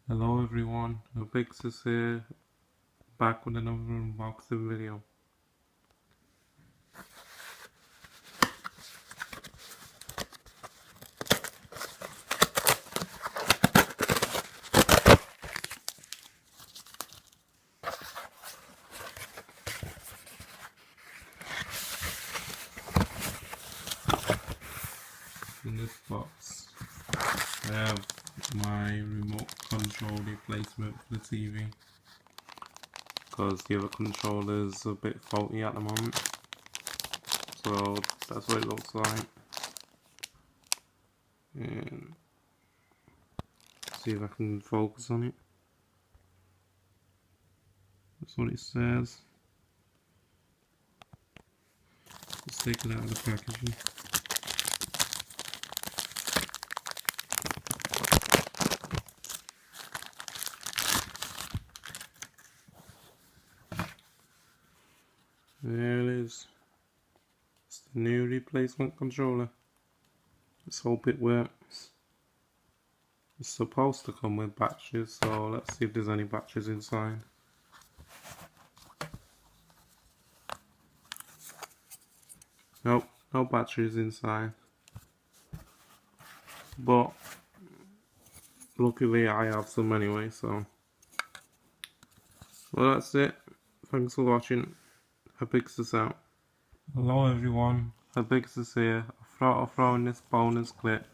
Hello everyone, Abixis here, back with another unboxing video. In this box, I have my remote control replacement for the TV, because the other controller is a bit faulty at the moment, so that's what it looks like. And see if I can focus on it. That's what it says. Let's take it out of the packaging. There it is. It's the new replacement controller. Let's hope it works. It's supposed to come with batteries, so let's see if there's any batteries inside. Nope, no batteries inside. But luckily I have some anyway, so. Well, that's it. Thanks for watching. Abixis out. Hello everyone, Abixis here. I thought of throwing this bonus clip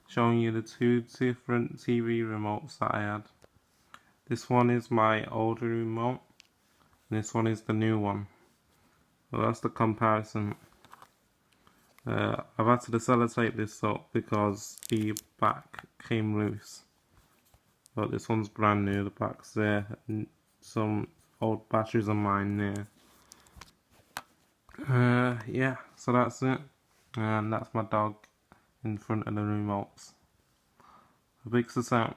showing you the two different TV remotes that I had. This one is my older remote, and this one is the new one. Well, that's the comparison. I've had to sellotape this up because the back came loose. But this one's brand new, the back's there, and some old batteries of mine there. Yeah, so that's it. And that's my dog in front of the remotes. Abixis out.